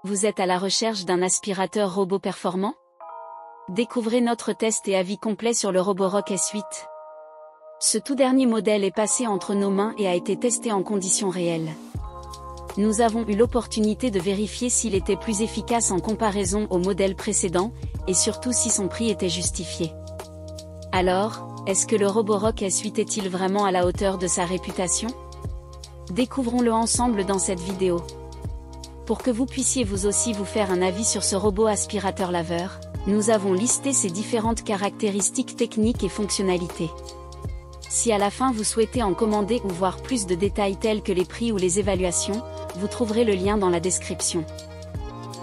Vous êtes à la recherche d'un aspirateur robot performant? Découvrez notre test et avis complet sur le Roborock S8. Ce tout dernier modèle est passé entre nos mains et a été testé en conditions réelles. Nous avons eu l'opportunité de vérifier s'il était plus efficace en comparaison au modèle précédent, et surtout si son prix était justifié. Alors, est-ce que le Roborock S8 est-il vraiment à la hauteur de sa réputation? Découvrons-le ensemble dans cette vidéo. Pour que vous puissiez vous aussi vous faire un avis sur ce robot aspirateur laveur, nous avons listé ses différentes caractéristiques techniques et fonctionnalités. Si à la fin vous souhaitez en commander ou voir plus de détails tels que les prix ou les évaluations, vous trouverez le lien dans la description.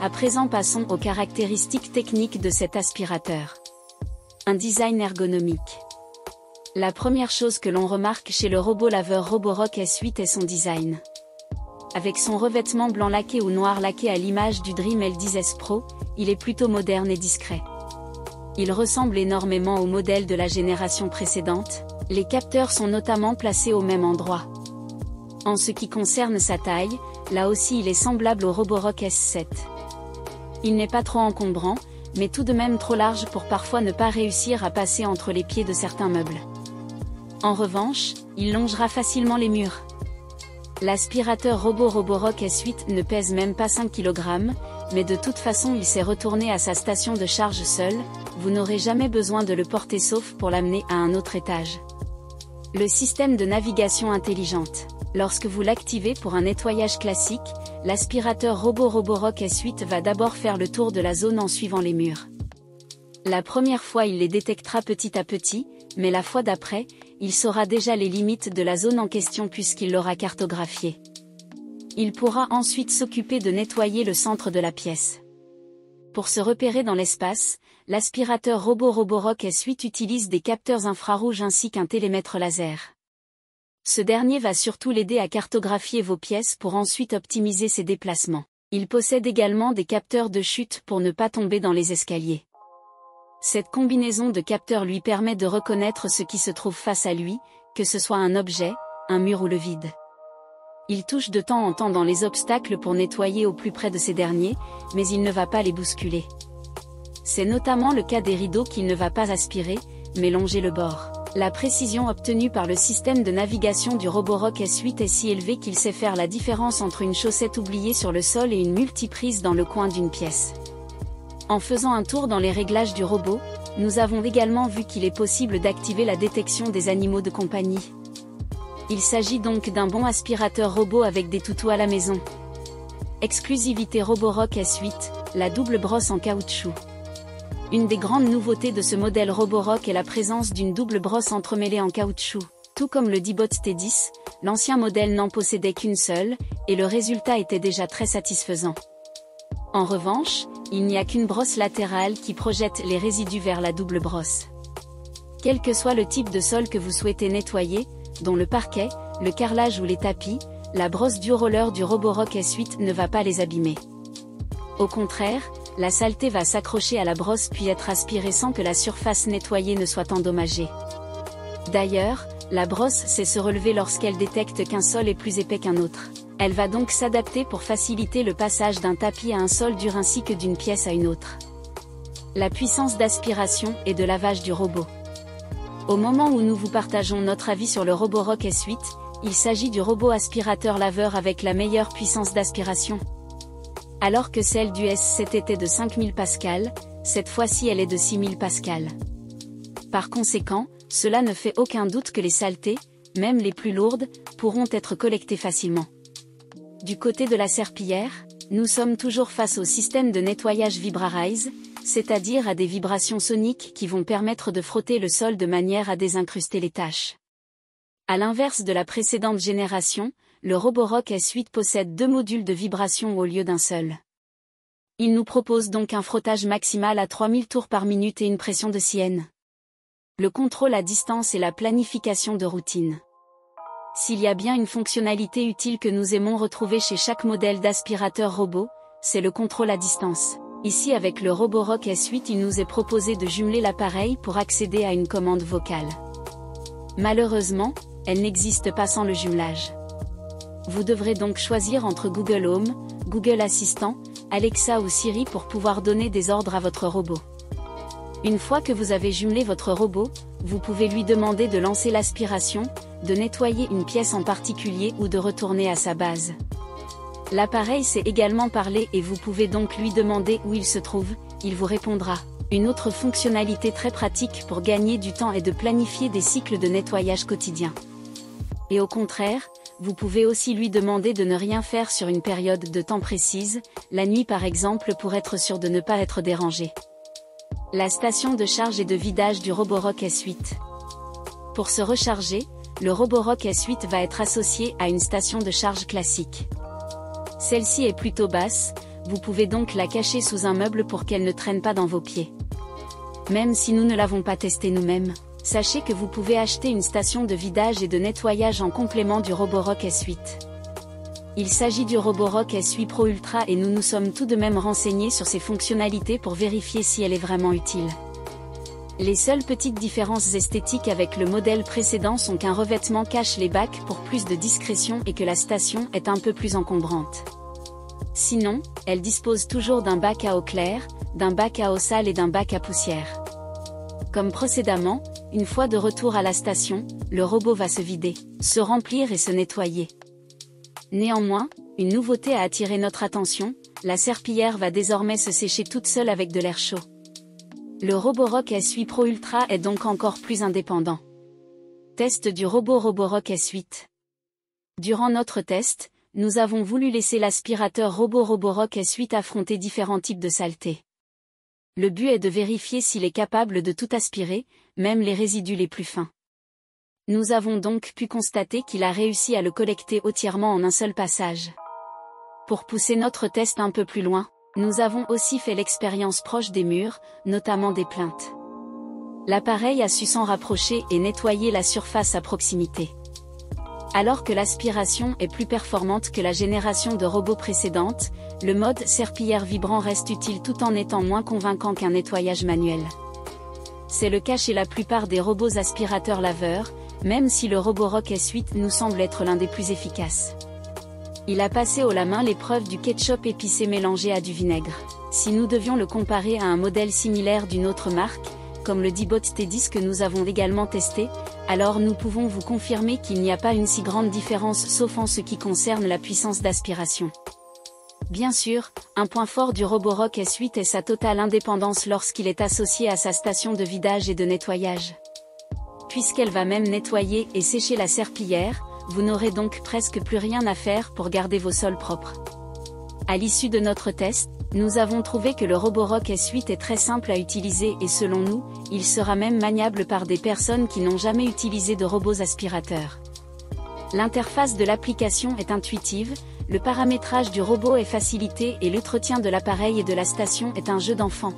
À présent passons aux caractéristiques techniques de cet aspirateur. Un design ergonomique. La première chose que l'on remarque chez le robot laveur Roborock S8 est son design. Avec son revêtement blanc laqué ou noir laqué à l'image du Dream L10S Pro, il est plutôt moderne et discret. Il ressemble énormément au modèle de la génération précédente, les capteurs sont notamment placés au même endroit. En ce qui concerne sa taille, là aussi il est semblable au Roborock S7. Il n'est pas trop encombrant, mais tout de même trop large pour parfois ne pas réussir à passer entre les pieds de certains meubles. En revanche, il longera facilement les murs. L'aspirateur robot Roborock S8 ne pèse même pas 5 kg, mais de toute façon il s'est retourné à sa station de charge seul, vous n'aurez jamais besoin de le porter sauf pour l'amener à un autre étage. Le système de navigation intelligente. Lorsque vous l'activez pour un nettoyage classique, l'aspirateur robot Roborock S8 va d'abord faire le tour de la zone en suivant les murs. La première fois il les détectera petit à petit, mais la fois d'après, il saura déjà les limites de la zone en question puisqu'il l'aura cartographiée. Il pourra ensuite s'occuper de nettoyer le centre de la pièce. Pour se repérer dans l'espace, l'aspirateur robot Roborock S8 utilise des capteurs infrarouges ainsi qu'un télémètre laser. Ce dernier va surtout l'aider à cartographier vos pièces pour ensuite optimiser ses déplacements. Il possède également des capteurs de chute pour ne pas tomber dans les escaliers. Cette combinaison de capteurs lui permet de reconnaître ce qui se trouve face à lui, que ce soit un objet, un mur ou le vide. Il touche de temps en temps dans les obstacles pour nettoyer au plus près de ces derniers, mais il ne va pas les bousculer. C'est notamment le cas des rideaux qu'il ne va pas aspirer, mais longer le bord. La précision obtenue par le système de navigation du Roborock S8 est si élevée qu'il sait faire la différence entre une chaussette oubliée sur le sol et une multiprise dans le coin d'une pièce. En faisant un tour dans les réglages du robot, nous avons également vu qu'il est possible d'activer la détection des animaux de compagnie. Il s'agit donc d'un bon aspirateur robot avec des toutous à la maison. Exclusivité Roborock S8, la double brosse en caoutchouc. Une des grandes nouveautés de ce modèle Roborock est la présence d'une double brosse entremêlée en caoutchouc. Tout comme le D-Bot T10, l'ancien modèle n'en possédait qu'une seule, et le résultat était déjà très satisfaisant. En revanche, il n'y a qu'une brosse latérale qui projette les résidus vers la double brosse. Quel que soit le type de sol que vous souhaitez nettoyer, dont le parquet, le carrelage ou les tapis, la brosse DuoRoller du Roborock S8 ne va pas les abîmer. Au contraire, la saleté va s'accrocher à la brosse puis être aspirée sans que la surface nettoyée ne soit endommagée. D'ailleurs, la brosse sait se relever lorsqu'elle détecte qu'un sol est plus épais qu'un autre. Elle va donc s'adapter pour faciliter le passage d'un tapis à un sol dur ainsi que d'une pièce à une autre. La puissance d'aspiration et de lavage du robot. Au moment où nous vous partageons notre avis sur le Roborock S8, il s'agit du robot aspirateur laveur avec la meilleure puissance d'aspiration. Alors que celle du S7 était de 5000 pascal, cette fois-ci elle est de 6000 pascal. Par conséquent, cela ne fait aucun doute que les saletés, même les plus lourdes, pourront être collectées facilement. Du côté de la serpillière, nous sommes toujours face au système de nettoyage Vibrarize, c'est-à-dire à des vibrations soniques qui vont permettre de frotter le sol de manière à désincruster les taches. À l'inverse de la précédente génération, le Roborock S8 possède 2 modules de vibration au lieu d'un seul. Il nous propose donc un frottage maximal à 3000 tours par minute et une pression de sienne. Le contrôle à distance et la planification de routine. S'il y a bien une fonctionnalité utile que nous aimons retrouver chez chaque modèle d'aspirateur robot, c'est le contrôle à distance. Ici avec le Roborock S8 il nous est proposé de jumeler l'appareil pour accéder à une commande vocale. Malheureusement, elle n'existe pas sans le jumelage. Vous devrez donc choisir entre Google Home, Google Assistant, Alexa ou Siri pour pouvoir donner des ordres à votre robot. Une fois que vous avez jumelé votre robot, vous pouvez lui demander de lancer l'aspiration, de nettoyer une pièce en particulier ou de retourner à sa base. L'appareil sait également parler et vous pouvez donc lui demander où il se trouve, il vous répondra. Une autre fonctionnalité très pratique pour gagner du temps est de planifier des cycles de nettoyage quotidiens. Et au contraire, vous pouvez aussi lui demander de ne rien faire sur une période de temps précise, la nuit par exemple pour être sûr de ne pas être dérangé. La station de charge et de vidage du Roborock S8. Pour se recharger, le Roborock S8 va être associé à une station de charge classique. Celle-ci est plutôt basse, vous pouvez donc la cacher sous un meuble pour qu'elle ne traîne pas dans vos pieds. Même si nous ne l'avons pas testé nous-mêmes, sachez que vous pouvez acheter une station de vidage et de nettoyage en complément du Roborock S8. Il s'agit du Roborock S8 Pro Ultra et nous nous sommes tout de même renseignés sur ses fonctionnalités pour vérifier si elle est vraiment utile. Les seules petites différences esthétiques avec le modèle précédent sont qu'un revêtement cache les bacs pour plus de discrétion et que la station est un peu plus encombrante. Sinon, elle dispose toujours d'un bac à eau claire, d'un bac à eau sale et d'un bac à poussière. Comme précédemment, une fois de retour à la station, le robot va se vider, se remplir et se nettoyer. Néanmoins, une nouveauté a attiré notre attention, la serpillière va désormais se sécher toute seule avec de l'air chaud. Le Roborock S8 Pro Ultra est donc encore plus indépendant. Test du robot Roborock S8. Durant notre test, nous avons voulu laisser l'aspirateur robot Roborock S8 affronter différents types de saletés. Le but est de vérifier s'il est capable de tout aspirer, même les résidus les plus fins. Nous avons donc pu constater qu'il a réussi à le collecter entièrement en un seul passage. Pour pousser notre test un peu plus loin, nous avons aussi fait l'expérience proche des murs, notamment des plinthes. L'appareil a su s'en rapprocher et nettoyer la surface à proximité. Alors que l'aspiration est plus performante que la génération de robots précédente, le mode serpillière vibrant reste utile tout en étant moins convaincant qu'un nettoyage manuel. C'est le cas chez la plupart des robots aspirateurs laveurs, même si le Roborock S8 nous semble être l'un des plus efficaces. Il a passé haut la main l'épreuve du ketchup épicé mélangé à du vinaigre. Si nous devions le comparer à un modèle similaire d'une autre marque, comme le Dibot T10 que nous avons également testé, alors nous pouvons vous confirmer qu'il n'y a pas une si grande différence sauf en ce qui concerne la puissance d'aspiration. Bien sûr, un point fort du Roborock S8 est sa totale indépendance lorsqu'il est associé à sa station de vidage et de nettoyage. Puisqu'elle va même nettoyer et sécher la serpillière, vous n'aurez donc presque plus rien à faire pour garder vos sols propres. À l'issue de notre test, nous avons trouvé que le Roborock S8 est très simple à utiliser et selon nous, il sera même maniable par des personnes qui n'ont jamais utilisé de robots aspirateurs. L'interface de l'application est intuitive, le paramétrage du robot est facilité et l'entretien de l'appareil et de la station est un jeu d'enfant.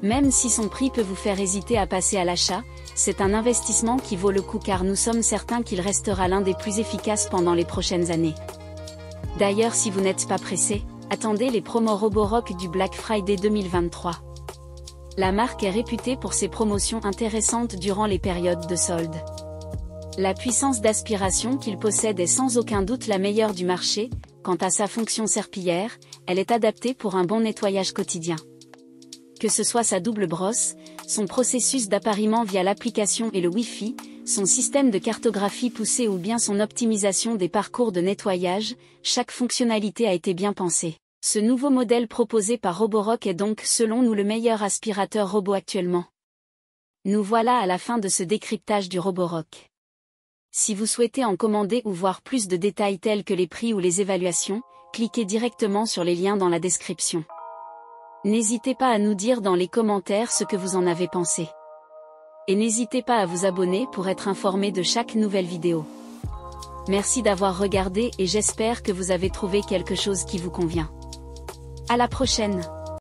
Même si son prix peut vous faire hésiter à passer à l'achat, c'est un investissement qui vaut le coup car nous sommes certains qu'il restera l'un des plus efficaces pendant les prochaines années. D'ailleurs si vous n'êtes pas pressé, attendez les promos Roborock du Black Friday 2023. La marque est réputée pour ses promotions intéressantes durant les périodes de solde. La puissance d'aspiration qu'il possède est sans aucun doute la meilleure du marché, quant à sa fonction serpillière, elle est adaptée pour un bon nettoyage quotidien. Que ce soit sa double brosse, son processus d'appariement via l'application et le Wi-Fi, son système de cartographie poussée ou bien son optimisation des parcours de nettoyage, chaque fonctionnalité a été bien pensée. Ce nouveau modèle proposé par Roborock est donc selon nous le meilleur aspirateur robot actuellement. Nous voilà à la fin de ce décryptage du Roborock. Si vous souhaitez en commander ou voir plus de détails tels que les prix ou les évaluations, cliquez directement sur les liens dans la description. N'hésitez pas à nous dire dans les commentaires ce que vous en avez pensé. Et n'hésitez pas à vous abonner pour être informé de chaque nouvelle vidéo. Merci d'avoir regardé et j'espère que vous avez trouvé quelque chose qui vous convient. À la prochaine!